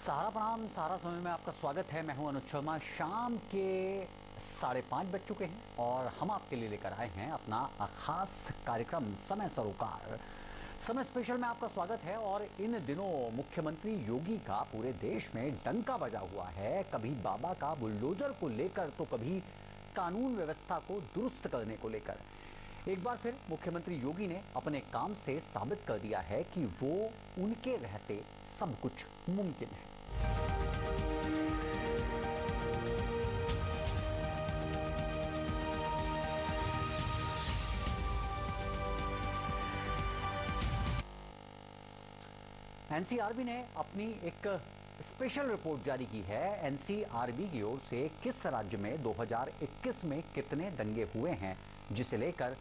सहारा प्रणाम, सहारा समय में आपका स्वागत है। मैं हूं अनुज शर्मा। शाम के 5:30 बज चुके हैं और हम आपके लिए लेकर आए हैं अपना खास कार्यक्रम समय सरोकार। समय स्पेशल में आपका स्वागत है। और इन दिनों मुख्यमंत्री योगी का पूरे देश में डंका बजा हुआ है, कभी बाबा का बुलडोजर को लेकर तो कभी कानून व्यवस्था को दुरुस्त करने को लेकर। एक बार फिर मुख्यमंत्री योगी ने अपने काम से साबित कर दिया है कि वो उनके रहते सब कुछ मुमकिन है। एनसीआरबी ने अपनी एक स्पेशल रिपोर्ट जारी की है। एनसीआरबी की ओर से किस राज्य में 2021 में कितने दंगे हुए हैं, जिसे लेकर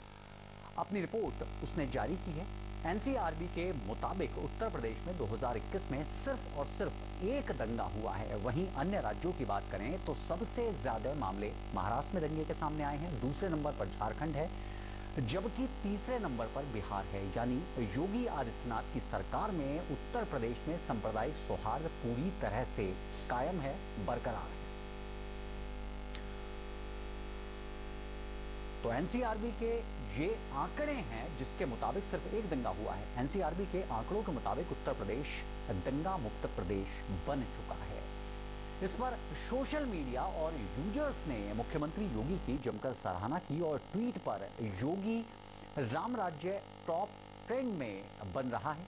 अपनी रिपोर्ट उसने जारी की है। एनसीआरबी के मुताबिक उत्तर प्रदेश में 2021 में सिर्फ और सिर्फ एक दंगा हुआ है। वहीं अन्य राज्यों की बात करें तो सबसे ज्यादा मामले महाराष्ट्र में दंगे के सामने आए हैं, दूसरे नंबर पर झारखंड है, जबकि तीसरे नंबर पर बिहार है। यानी योगी आदित्यनाथ की सरकार में उत्तर प्रदेश में सांप्रदायिक सौहार्द पूरी तरह से कायम है, बरकरार है। तो एनसीआरबी के ये आंकड़े हैं जिसके मुताबिक सिर्फ एक दंगा हुआ है। एनसीआरबी के आंकड़ों के मुताबिक उत्तर प्रदेश दंगा मुक्त प्रदेश बन चुका है। इस पर सोशल मीडिया और यूजर्स ने मुख्यमंत्री योगी की जमकर सराहना की और ट्वीट पर योगी राम राज्य टॉप ट्रेंड में बन रहा है।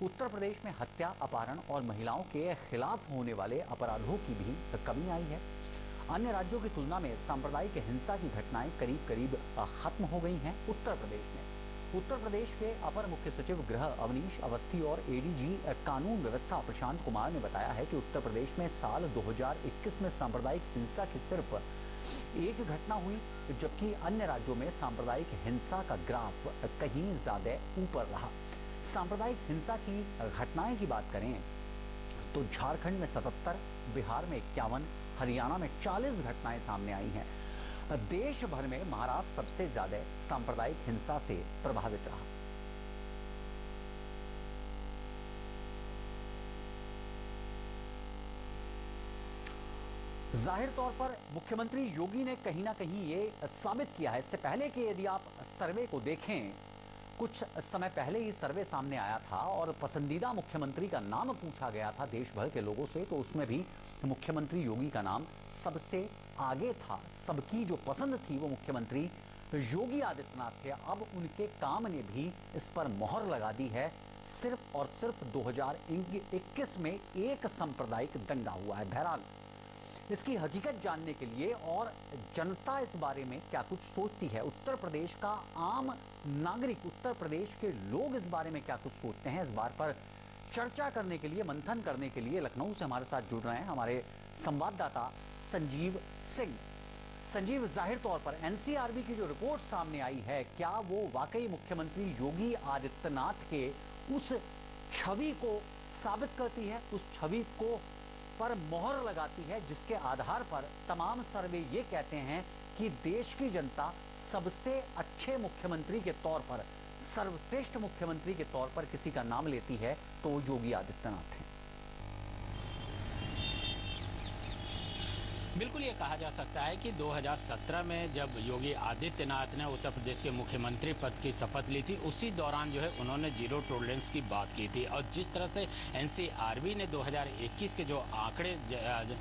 उत्तर प्रदेश में हत्या, अपहरण और महिलाओं के खिलाफ होने वाले अपराधों की भी कमी आई है। अन्य राज्यों की तुलना में सांप्रदायिक हिंसा की घटनाएं करीब करीब खत्म हो गई हैं उत्तर प्रदेश में। उत्तर प्रदेश के अपर मुख्य सचिव गृह अवनीश अवस्थी और एडीजी कानून व्यवस्था प्रशांत कुमार ने बताया है कि उत्तर प्रदेश में साल 2021 में सांप्रदायिक हिंसा की सिर्फ एक घटना हुई, जबकि अन्य राज्यों में सांप्रदायिक हिंसा का ग्राफ कहीं ज्यादा ऊपर रहा। सांप्रदायिक हिंसा की घटनाएं की बात करें तो झारखंड में 77, बिहार में 51, हरियाणा में 40 घटनाएं सामने आई हैं। देश भर में महाराष्ट्र सबसे ज्यादा सांप्रदायिक हिंसा से प्रभावित रहा। जाहिर तौर पर मुख्यमंत्री योगी ने कहीं ना कहीं ये साबित किया है। इससे पहले कि यदि आप सर्वे को देखें, कुछ समय पहले ही सर्वे सामने आया था और पसंदीदा मुख्यमंत्री का नाम पूछा गया था देश भर के लोगों से, तो उसमें भी मुख्यमंत्री योगी का नाम सबसे आगे था। सबकी जो पसंद थी वो मुख्यमंत्री योगी आदित्यनाथ थे। अब उनके काम ने भी इस पर मोहर लगा दी है। सिर्फ और सिर्फ 2021 में एक सांप्रदायिक दंगा हुआ है। बहरहाल इसकी हकीकत जानने के लिए और जनता इस बारे में क्या कुछ सोचती है, उत्तर प्रदेश का आम नागरिक, उत्तर प्रदेश के लोग इस बारे में क्या कुछ सोचते हैं, इस बार पर चर्चा करने के लिए, मंथन करने के लिए लखनऊ से हमारे साथ जुड़ रहे हैं हमारे संवाददाता संजीव सिंह। संजीव, जाहिर तौर पर एनसीआरबी की जो रिपोर्ट सामने आई है, क्या वो वाकई मुख्यमंत्री योगी आदित्यनाथ के उस छवि को साबित करती है, उस छवि को पर मोहर लगाती है जिसके आधार पर तमाम सर्वे ये कहते हैं कि देश की जनता सबसे अच्छे मुख्यमंत्री के तौर पर, सर्वश्रेष्ठ मुख्यमंत्री के तौर पर किसी का नाम लेती है तो वो योगी आदित्यनाथ हैं? बिल्कुल ये कहा जा सकता है कि 2017 में जब योगी आदित्यनाथ ने उत्तर प्रदेश के मुख्यमंत्री पद की शपथ ली थी, उसी दौरान जो है उन्होंने जीरो टॉलरेंस की बात की थी। और जिस तरह से एनसीआरबी ने 2021 के जो आंकड़े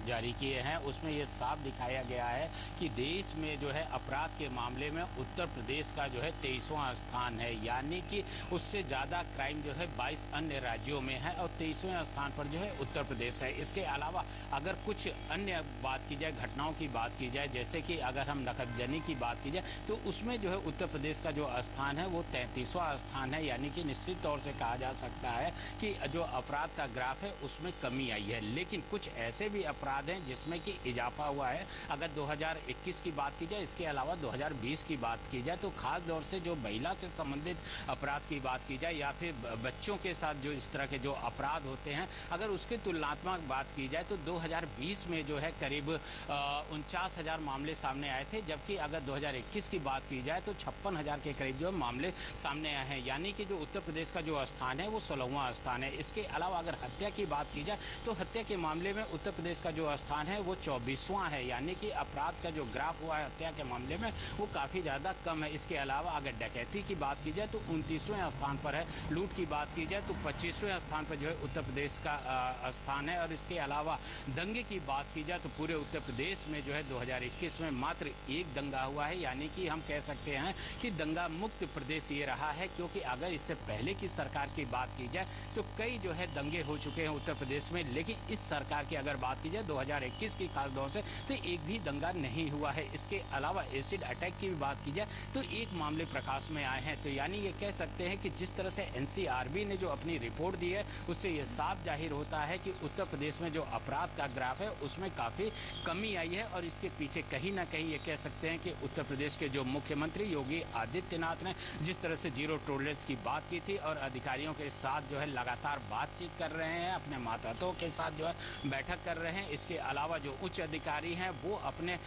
जारी किए हैं, उसमें ये साफ दिखाया गया है कि देश में जो है अपराध के मामले में उत्तर प्रदेश का जो है 23वां स्थान है। यानी कि उससे ज़्यादा क्राइम जो है 22 अन्य राज्यों में है और 23वें स्थान पर जो है उत्तर प्रदेश है। इसके अलावा अगर कुछ अन्य बात की जाए, घटनाओं की बात की जाए, जैसे कि अगर हम नकदजनी की बात की जाए, तो उसमें जो है उत्तर प्रदेश का जो स्थान है वो 33वां स्थान है। यानी कि निश्चित तौर से कहा जा सकता है कि जो अपराध का ग्राफ है उसमें कमी आई है। लेकिन कुछ ऐसे भी अपराध हैं जिसमें कि इजाफा हुआ है। अगर 2021 की बात की जाए, इसके अलावा 2020 की बात की जाए, तो खास तौर से जो महिला से संबंधित अपराध की बात की जाए या फिर बच्चों के साथ जो इस तरह के जो अपराध होते हैं, अगर उसके तुलनात्मक बात की जाए तो 2020 में जो है करीब 49,000 मामले सामने आए थे, जबकि अगर 2021 की बात की जाए तो 56,000 के करीब जो मामले सामने आए हैं, यानी कि जो उत्तर प्रदेश का जो स्थान है वो 16वां स्थान है। इसके अलावा अगर हत्या की बात की जाए तो हत्या के मामले में उत्तर प्रदेश का जो स्थान है वो 24वां है, यानी कि अपराध का जो ग्राफ हुआ है हत्या के मामले में वो काफ़ी ज़्यादा कम है। इसके अलावा अगर डकैती की बात की जाए तो 29वें स्थान पर है, लूट की बात की जाए तो 25वें स्थान पर जो है उत्तर प्रदेश का स्थान है। और इसके अलावा दंगे की बात की जाए तो पूरे उत्तर प्रदेश में जो है 2021 में मात्र एक दंगा हुआ है, यानी कि हम कह सकते हैं कि दंगा मुक्त प्रदेश ये रहा है। क्योंकि अगर इससे पहले की सरकार की बात की जाए तो कई जो है दंगे हो चुके हैं उत्तर प्रदेश में, लेकिन इस सरकार की अगर बात की जाए 2021 की खास दौर से तो एक भी दंगा नहीं हुआ है। इसके अलावा एसिड अटैक की भी बात की जाए तो एक मामले प्रकाश में आए हैं। तो यानी ये कह सकते हैं कि जिस तरह से एनसीआरबी ने जो अपनी रिपोर्ट दी है उससे ये साफ जाहिर होता है कि उत्तर प्रदेश में जो अपराध का ग्राफ है उसमें काफ़ी कमी आई है। और इसके पीछे कहीं ना कहीं ये कह सकते हैं कि उत्तर प्रदेश के जो मुख्यमंत्री योगी आदित्यनाथ ने जिस तरह से जीरो टॉलरेंस की बात की थी और अधिकारियों के साथ जो है लगातार बातचीत कर रहे हैं, अपने मातहतों के साथ जो है बैठक कर रहे हैं। इसके अलावा जो उच्च अधिकारी हैं वो अपने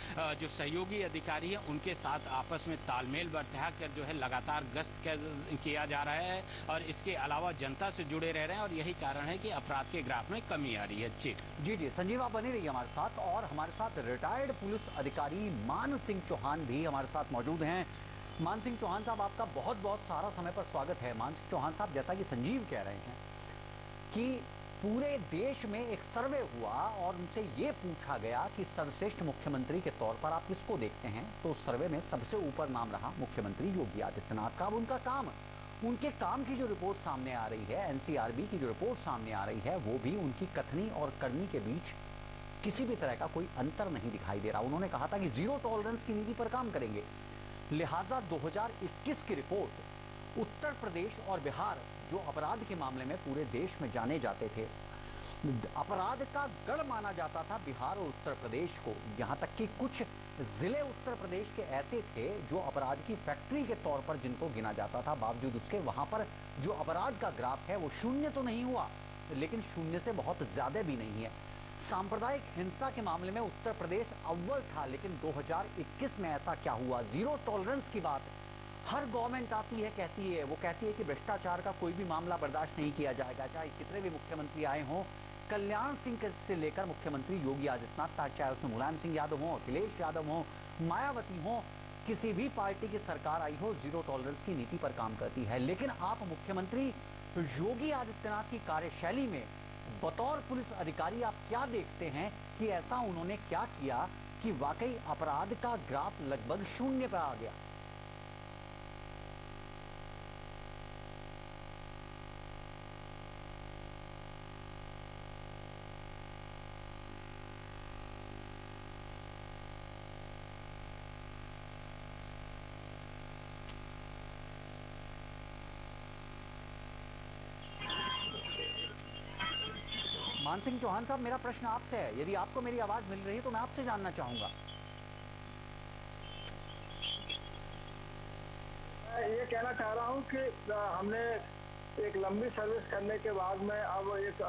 जो सहयोगी अधिकारी हैं उनके साथ आपस में तालमेल बैठा कर जो है लगातार गश्त किया जा रहा है और इसके अलावा जनता से जुड़े रह रहे हैं। और यही कारण है कि अपराध के ग्राफ में कमी आ रही है। जी संजीव, आप बने रहिए हमारे साथ। और हमारे साथ रिटायर्ड पुलिस अधिकारी मान सिंह चौहान भी हमारे साथ मौजूद हैं। मान सिंह चौहान साहब, आपका बहुत बहुत सारा समय पर स्वागत है। मान सिंह चौहान साहब, जैसा कि संजीव कह रहे हैं कि पूरे देश में एक सर्वे हुआ और उनसे ये पूछा गया कि सर्वश्रेष्ठ मुख्यमंत्री के तौर पर आप किसको देखते हैं, तो उस सर्वे में सबसे ऊपर नाम रहा मुख्यमंत्री योगी आदित्यनाथ का। अब उनके काम की जो रिपोर्ट सामने आ रही है, एनसीआरबी की जो रिपोर्ट सामने आ रही है, वो भी उनकी कथनी और करनी के बीच किसी भी तरह का कोई अंतर नहीं दिखाई दे रहा। उन्होंने कहा था कि जीरो टॉलरेंस की नीति पर काम करेंगे, लिहाजा 2021 की रिपोर्ट उत्तर प्रदेश और बिहार जो अपराध के मामले में पूरे देश में जाने जाते थे, अपराध का गढ़ माना जाता था बिहार और उत्तर प्रदेश को। यहाँ तक कि कुछ जिले उत्तर प्रदेश के ऐसे थे जो अपराध की फैक्ट्री के तौर पर जिनको गिना जाता था, बावजूद उसके वहाँ पर जो अपराध का ग्राफ है वो शून्य तो नहीं हुआ, लेकिन शून्य से बहुत ज़्यादा भी नहीं है। सांप्रदायिक हिंसा के मामले में उत्तर प्रदेश अव्वल था, लेकिन 2021 में ऐसा क्या हुआ? जीरो टॉलरेंस की बात हर गवर्नमेंट आती है, कहती है कि भ्रष्टाचार का कोई भी मामला बर्दाश्त नहीं किया जाएगा, चाहे कितने भी मुख्यमंत्री आए हों। कल्याण सिंह से लेकर मुख्यमंत्री योगी आदित्यनाथ तक, चाहे उसमें मुलायम सिंह यादव हो, अखिलेश यादव हो, मायावती हो, किसी भी पार्टी की सरकार आई हो, जीरो टॉलरेंस की नीति पर काम करती है। लेकिन आप मुख्यमंत्री योगी आदित्यनाथ की कार्यशैली में बतौर पुलिस अधिकारी आप क्या देखते हैं कि ऐसा उन्होंने क्या किया कि वाकई अपराध का ग्राफ लगभग शून्य पर आ गया? मान सिंह चौहान साहब, मेरा प्रश्न आपसे है, यदि आपको मेरी आवाज मिल रही है तो मैं आपसे जानना चाहूंगा। मैं ये कहना चाह रहा हूँ कि हमने एक लंबी सर्विस करने के बाद में अब एक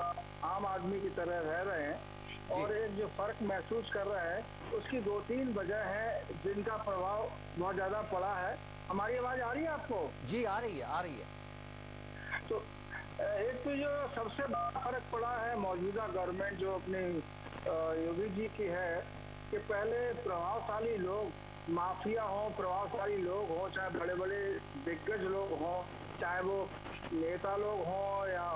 आम आदमी की तरह रह रहे हैं और एक जो फर्क महसूस कर रहे हैं उसकी 2-3 वजह है जिनका प्रभाव बहुत ज्यादा पड़ा है। हमारी आवाज आ रही है आपको? जी आ रही है। तो एक तो जो सबसे बड़ा फर्क पड़ा है मौजूदा गवर्नमेंट जो अपनी योगी जी की है कि पहले प्रभावशाली लोग माफिया हों, प्रभावशाली लोग हों, चाहे बड़े बड़े दिग्गज लोग हों, चाहे वो नेता लोग हों या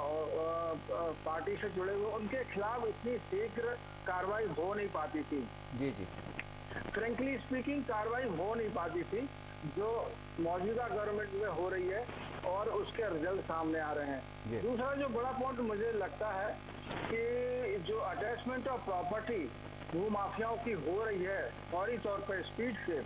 पार्टी से जुड़े हुए, उनके खिलाफ इतनी शीघ्र कार्रवाई हो नहीं पाती थी। जी फ्रेंकली स्पीकिंग कार्रवाई हो नहीं पाती थी जो मौजूदा गवर्नमेंट में हो रही है और उसके रिजल्ट सामने आ रहे हैं। दूसरा जो बड़ा पॉइंट मुझे लगता है कि जो अटैचमेंट ऑफ प्रॉपर्टी वो माफियाओं की हो रही है फौरी तौर पर स्पीड से,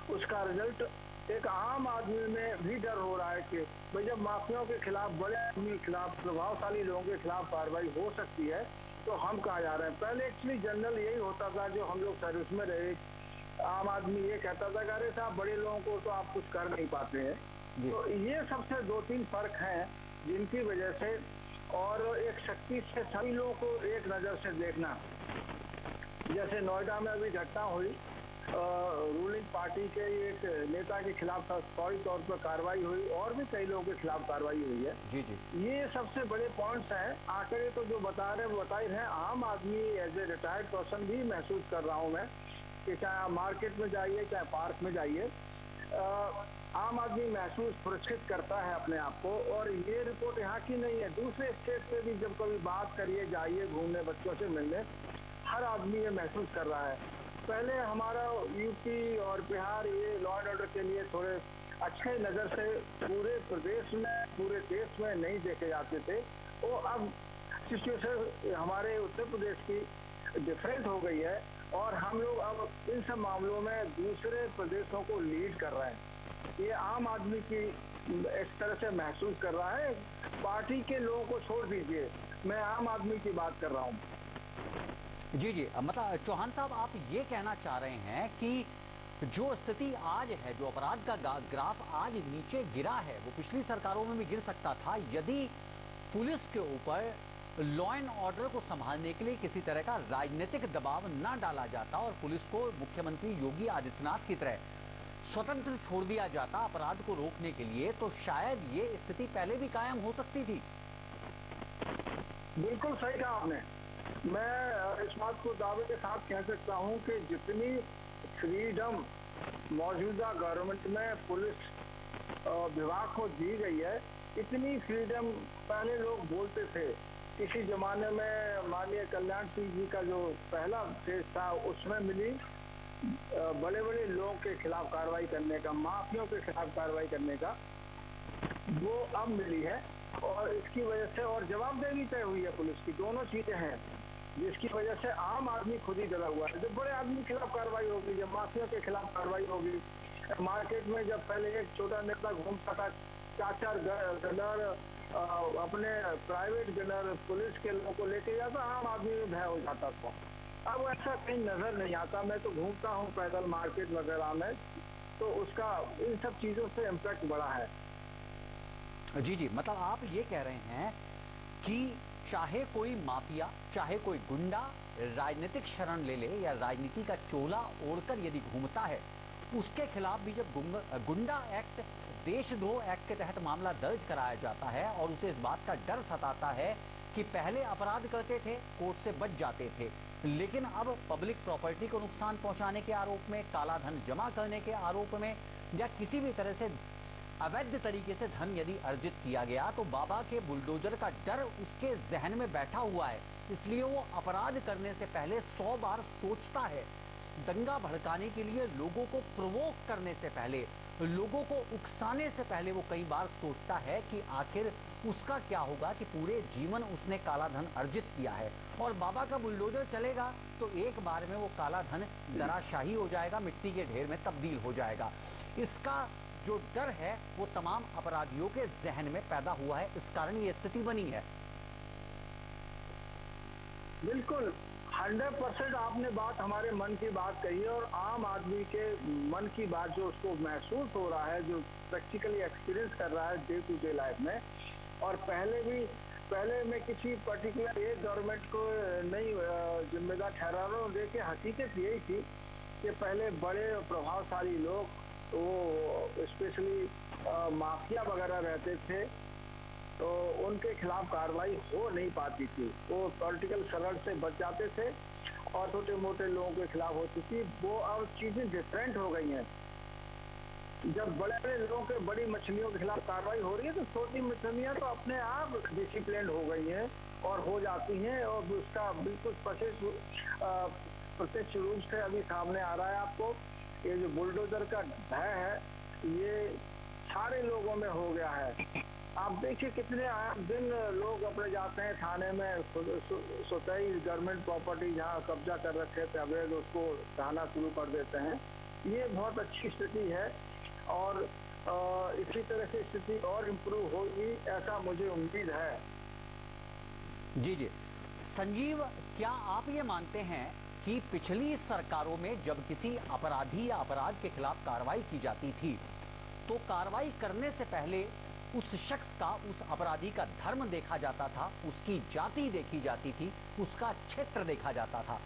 उसका रिजल्ट एक आम आदमी में भी डर हो रहा है कि भाई जब माफियाओं के खिलाफ, बड़े आदमी के खिलाफ, प्रभावशाली लोगों के खिलाफ कार्रवाई हो सकती है तो हम कहाँ जा रहे हैं। पहले एक्चुअली जनरल यही होता था, जो हम लोग सर्विस में रहे, आम आदमी ये कहता था कि अरे साहब बड़े लोगों को तो आप कुछ कर नहीं पाते हैं। तो ये सबसे 2-3 फर्क हैं जिनकी वजह से, और एक शक्ति से सभी लोगों को एक नजर से देखना, जैसे नोएडा में अभी घटना हुई, रूलिंग पार्टी के एक नेता के खिलाफ फौरी तौर पर कार्रवाई हुई और भी कई लोगों के खिलाफ कार्रवाई हुई है। जी जी। ये सबसे बड़े पॉइंट्स हैं। आंकड़े तो जो बता रहे हैं वो बता ही रहे हैं। आम आदमी एज ए रिटायर्ड पर्सन भी महसूस कर रहा हूँ मैं कि चाहे आप मार्केट में जाइए चाहे पार्क में जाइए, आम आदमी महसूस सुरक्षित करता है अपने आप को। और ये रिपोर्ट यहाँ की नहीं है, दूसरे स्टेट पे भी जब कभी बात करिए, जाइए घूमने, बच्चों से मिलने, हर आदमी ये महसूस कर रहा है। पहले हमारा यूपी और बिहार ये लॉ एंड ऑर्डर के लिए थोड़े अच्छे नज़र से पूरे प्रदेश में, पूरे देश में नहीं देखे जाते थे। वो अब सिचुएशन हमारे उत्तर प्रदेश की डिफरेंट हो गई है और हम लोग अब इन सब मामलों में दूसरे प्रदेशों को लीड कर रहे हैं। ये आम आदमी की इस तरह से महसूस कर रहा है। पार्टी के लोगों को छोड़ दीजिए, मैं आम आदमी की बात कर रहा हूँ। जी जी, मतलब चौहान साहब, आप ये कहना चाह रहे हैं कि जो स्थिति आज है, जो अपराध का ग्राफ आज नीचे गिरा है, वो पिछली सरकारों में भी गिर सकता था यदि पुलिस के ऊपर लॉ एंड ऑर्डर को संभालने के लिए किसी तरह का राजनीतिक दबाव ना डाला जाता और पुलिस को मुख्यमंत्री योगी आदित्यनाथ की तरह स्वतंत्र छोड़ दिया जाता अपराध को रोकने के लिए, तो शायद ये स्थिति पहले भी कायम हो सकती थी। बिल्कुल सही कहा आपने। मैं इस बात को दावे के साथ कह सकता हूं कि जितनी फ्रीडम मौजूदा गवर्नमेंट में पुलिस विभाग को दी गई है, इतनी फ्रीडम पहले लोग बोलते थे। किसी जमाने में माननीय कल्याण सिंह जी का जो पहला फेज था उसमें मिली, बड़े बड़े लोगों के खिलाफ कार्रवाई करने का, माफियों के खिलाफ कार्रवाई करने का, वो अब मिली है। और इसकी वजह से और जवाबदेही तय हुई है पुलिस की, दोनों चीजें हैं, जिसकी वजह से आम आदमी खुद ही डरा हुआ है। जब बड़े आदमी के खिलाफ कार्रवाई होगी, जब माफिया के खिलाफ कार्रवाई होगी, मार्केट में जब पहले एक छोटा नेता घूमता था, 4-4 गनर अपने प्राइवेट गनर पुलिस के लोगों को लेके जाता, आम आदमी में भय हो जाता था। अब ऐसा कहीं नजर नहीं आता। मैं तो घूमता हूँ पैदल मार्केट वगैरह में, तो उसका इन सब चीजों से इम्पैक्ट बड़ा है। जी जी, मतलब आप ये कह रहे हैं कि चाहे कोई माफिया, चाहे कोई गुंडा राजनीतिक शरण ले ले या राजनीति का चोला ओढ़कर यदि घूमता है, उसके खिलाफ भी जब गुंडा एक्ट, देशद्रोह एक्ट के तहत मामला दर्ज कराया जाता है और उसे इस बात का डर सताता है कि पहले अपराध करते थे, कोर्ट से बच जाते थे, लेकिन अब पब्लिक प्रॉपर्टी को नुकसान पहुंचाने के आरोप में, काला धन जमा करने के आरोप में या किसी भी तरह से अवैध तरीके से धन यदि अर्जित किया गया, तो बाबा के बुलडोजर का डर उसके जहन में बैठा हुआ है। इसलिए वो अपराध करने से पहले 100 बार सोचता है। दंगा भड़काने के लिए लोगों को प्रोवोक करने से पहले, लोगों को उकसाने से पहले वो कई बार सोचता है कि आखिर उसका क्या होगा कि पूरे जीवन उसने काला धन अर्जित किया है और बाबा का बुलडोजर चलेगा तो एक बार में वो काला धन धराशाही हो जाएगा, मिट्टी के ढेर में तब्दील हो जाएगा। इसका जो डर है वो तमाम अपराधियों के जहन में पैदा हुआ है, इस कारण ये स्थिति बनी है। बिल्कुल 100% आपने बात हमारे मन की बात कही है और आम आदमी के मन की बात जो उसको महसूस हो रहा है, जो प्रैक्टिकली एक्सपीरियंस कर रहा है डे टू डे लाइफ में। और पहले मैं किसी पर्टिकुलर एक गवर्नमेंट को नहीं जिम्मेदार ठहरा रहा हूँ, देखिए हकीकत यही थी कि पहले बड़े प्रभावशाली लोग, वो स्पेशली माफिया वगैरह रहते थे, तो उनके खिलाफ कार्रवाई हो नहीं पाती थी। वो पॉलिटिकल शरण से बच जाते थे और छोटे मोटे लोगों के खिलाफ होती थी। वो अब चीजें डिफरेंट हो गई हैं। जब बड़े बड़े लोगों के, बड़ी मछलियों के खिलाफ कार्रवाई हो रही है, तो छोटी मछलियां तो अपने आप डिसिप्लिन हो गई हैं और हो जाती हैं। और उसका बिल्कुल प्रत्यक्ष रूप से अभी सामने आ रहा है आपको। ये जो बुलडोजर का भय है, ये सारे लोगों में हो गया है। आप देखिए कितने आए दिन लोग अपने जाते हैं थाने में, स्वतः गवर्नमेंट प्रॉपर्टी जहाँ कब्जा कर रखे थे अवैध, उसको ढाना शुरू कर देते हैं। ये बहुत अच्छी स्थिति है और इसी तरह से स्थिति और इम्प्रूव होगी, ऐसा मुझे उम्मीद है। जी जी, संजीव, क्या आप ये मानते हैं कि पिछली सरकारों में जब किसी अपराधी या अपराध के खिलाफ कार्रवाई की जाती थी, तो कार्रवाई करने से पहले उस शख्स का, उस अपराधी का धर्म देखा जाता था, उसकी जाति देखी जाती थी, उसका क्षेत्र देखा जाता था,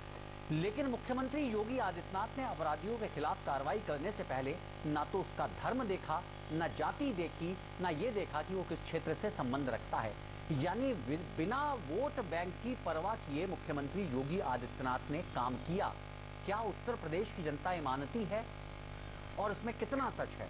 लेकिन मुख्यमंत्री योगी आदित्यनाथ ने अपराधियों के खिलाफ कार्रवाई करने से पहले ना तो उसका धर्म देखा, ना जाति देखी, ना ये देखा कि वो किस क्षेत्र से संबंध रखता है। यानी बिना वोट बैंक की परवाह किए मुख्यमंत्री योगी आदित्यनाथ ने काम किया। क्या उत्तर प्रदेश की जनता इमानती है और इसमें कितना सच है?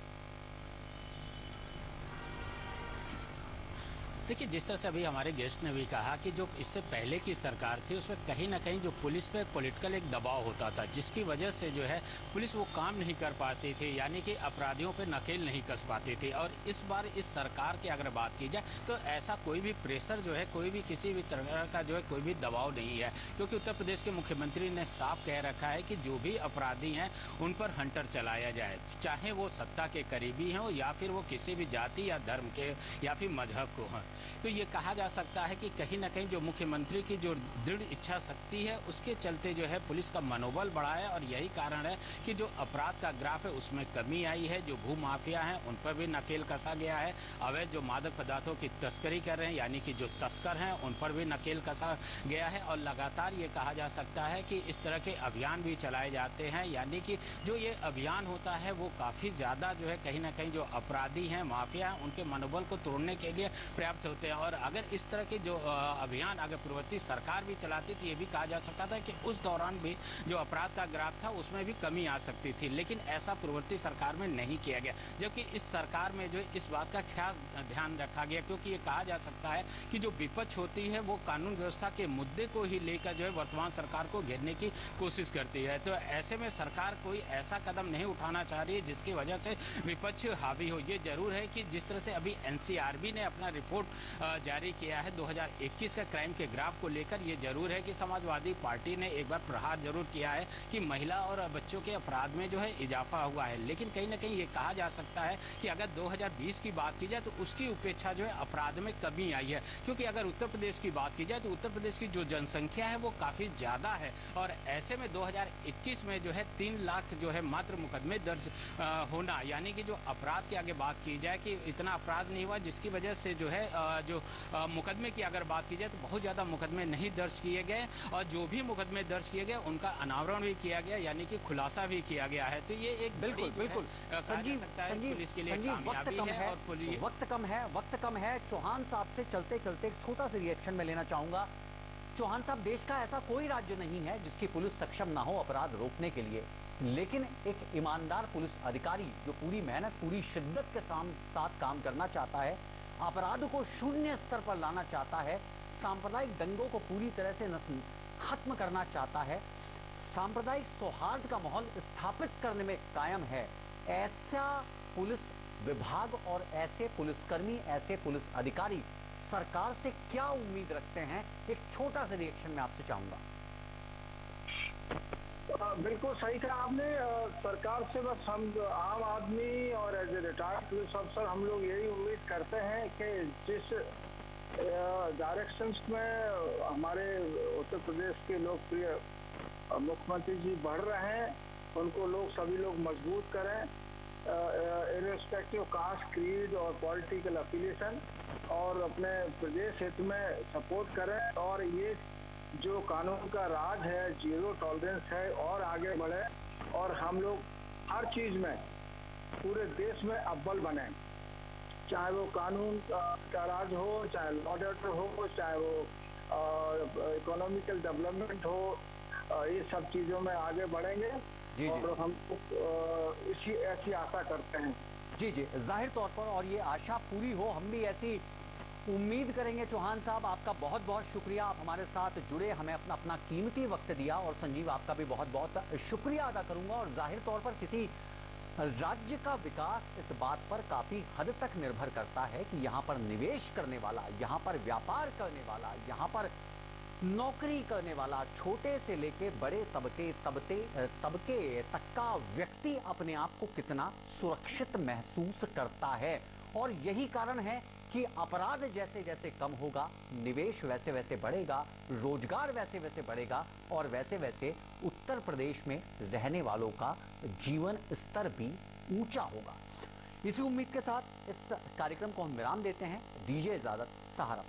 देखिए, जिस तरह से अभी हमारे गेस्ट ने भी कहा कि जो इससे पहले की सरकार थी उसमें कहीं ना कहीं जो पुलिस पे पॉलिटिकल एक दबाव होता था, जिसकी वजह से जो है पुलिस वो काम नहीं कर पाती थी, यानी कि अपराधियों पे नकेल नहीं कस पाती थी। और इस बार इस सरकार की अगर बात की जाए तो ऐसा कोई भी प्रेशर जो है, कोई भी किसी भी तरह का जो है कोई भी दबाव नहीं है, क्योंकि उत्तर प्रदेश के मुख्यमंत्री ने साफ कह रखा है कि जो भी अपराधी हैं उन पर हंटर चलाया जाए, चाहे वो सत्ता के करीबी हों या फिर वो किसी भी जाति या धर्म के या फिर मजहब को हों। तो ये कहा जा सकता है कि कहीं ना कहीं जो मुख्यमंत्री की जो दृढ़ इच्छा शक्ति है उसके चलते जो है पुलिस का मनोबल बढ़ा है, और यही कारण है कि जो अपराध का ग्राफ है उसमें कमी आई है। जो भू माफिया हैं उन पर भी नकेल कसा गया है, अवैध जो मादक पदार्थों की तस्करी कर रहे हैं यानी कि जो तस्कर हैं उन पर भी नकेल कसा गया है। और लगातार ये कहा जा सकता है कि इस तरह के अभियान भी चलाए जाते हैं, यानी कि जो ये अभियान होता है वो काफ़ी ज़्यादा जो है कहीं ना कहीं जो अपराधी हैं, माफिया हैं, उनके मनोबल को तोड़ने के लिए पर्याप्त होते हैं। और अगर इस तरह के जो अभियान अगर पूर्ववर्ती सरकार भी चलाती तो ये भी कहा जा सकता था कि उस दौरान भी जो अपराध का ग्राफ था उसमें भी कमी आ सकती थी, लेकिन ऐसा पूर्ववर्ती सरकार में नहीं किया गया। जबकि इस सरकार में जो इस बात का खास ध्यान रखा गया, क्योंकि ये कहा जा सकता है कि जो विपक्ष होती है वो कानून व्यवस्था के मुद्दे को ही लेकर जो है वर्तमान सरकार को घेरने की कोशिश करती है। तो ऐसे में सरकार कोई ऐसा कदम नहीं उठाना चाह रही है जिसकी वजह से विपक्ष हावी हो। ये जरूर है कि जिस तरह से अभी एनसीआरबी ने अपना रिपोर्ट जारी किया है 2021 का क्राइम के ग्राफ को लेकर, ये जरूर है कि समाजवादी पार्टी ने एक बार प्रहार जरूर किया है कि महिला और बच्चों के अपराध में जो है इजाफा हुआ है। लेकिन कहीं ना कहीं ये कहा जा सकता है कि अगर 2020 की बात की जाए तो उसकी उपेक्षा जो है अपराध में कमी आई है, क्योंकि अगर उत्तर प्रदेश की बात की जाए तो उत्तर प्रदेश की जो जनसंख्या है वो काफ़ी ज़्यादा है, और ऐसे में 2021 में जो है 3 लाख जो है मात्र मुकदमे दर्ज होना, यानी कि जो अपराध की आगे बात की जाए कि इतना अपराध नहीं हुआ, जिसकी वजह से जो है जो मुकदमे की अगर बात की जाए तो बहुत ज़्यादा मुकदमे नहीं दर्ज किए गए, और जो भी मुकदमे दर्ज किए गए उनका अनावरण भी किया गया, यानी कि खुलासा भी किया गया है। तो ये एक बिल्कुल बिल्कुल संजीव पुलिस के लिए कामयाबी है। और वक्त कम है। चौहान साहब से चलते चलते एक छोटा सा रिएक्शन में लेना चाहूंगा। चौहान साहब, देश का ऐसा कोई राज्य नहीं है जिसकी पुलिस सक्षम ना हो अपराध रोकने के लिए, लेकिन एक ईमानदार पुलिस अधिकारी जो पूरी मेहनत, पूरी शिद्दत के साथ काम करना चाहता है, अपराध को शून्य स्तर पर लाना चाहता है, सांप्रदायिक दंगों को पूरी तरह से खत्म करना चाहता है, सांप्रदायिक सौहार्द का माहौल स्थापित करने में कायम है, ऐसा पुलिस विभाग और ऐसे पुलिसकर्मी, ऐसे पुलिस अधिकारी सरकार से क्या उम्मीद रखते हैं? एक छोटा सा रिएक्शन में आपसे चाहूंगा। बिल्कुल सही कहा आपने। सरकार से बस हम आम आदमी और एज ए रिटायर्ड पुलिस अफसर हम लोग यही उम्मीद करते हैं कि जिस डायरेक्शंस में हमारे उत्तर प्रदेश के लोकप्रिय मुख्यमंत्री जी बढ़ रहे हैं उनको सभी लोग मजबूत करें, इर्रेस्पेक्टिव कास्ट, क्रीड और पॉलिटिकल अफिलिएशन, और अपने प्रदेश हित में सपोर्ट करें, और ये जो कानून का राज है, जीरो टॉलरेंस है, और आगे बढ़े, और हम लोग हर चीज़ में पूरे देश में अव्वल बने, चाहे वो कानून का राज हो, चाहे लॉ एंड ऑर्डर हो, चाहे वो इकोनॉमिकल डेवलपमेंट हो, ये सब चीज़ों में आगे बढ़ेंगे। जी, और हम ऐसी आशा करते हैं। जी, जाहिर तौर पर, और ये आशा पूरी हो, हम भी ऐसी उम्मीद करेंगे। चौहान साहब, आपका बहुत बहुत शुक्रिया, आप हमारे साथ जुड़े, हमें अपना कीमती वक्त दिया। और संजीव, आपका भी बहुत बहुत शुक्रिया अदा करूंगा। और जाहिर तौर पर किसी राज्य का विकास इस बात पर काफ़ी हद तक निर्भर करता है कि यहाँ पर निवेश करने वाला, यहाँ पर व्यापार करने वाला, यहाँ पर नौकरी करने वाला, छोटे से लेके बड़े तबके तक का व्यक्ति अपने आप को कितना सुरक्षित महसूस करता है। और यही कारण है कि अपराध जैसे जैसे कम होगा, निवेश वैसे वैसे बढ़ेगा, रोजगार वैसे वैसे बढ़ेगा, और वैसे वैसे उत्तर प्रदेश में रहने वालों का जीवन स्तर भी ऊंचा होगा। इसी उम्मीद के साथ इस कार्यक्रम को हम विराम देते हैं। दीजिए इजाजत, सहारा।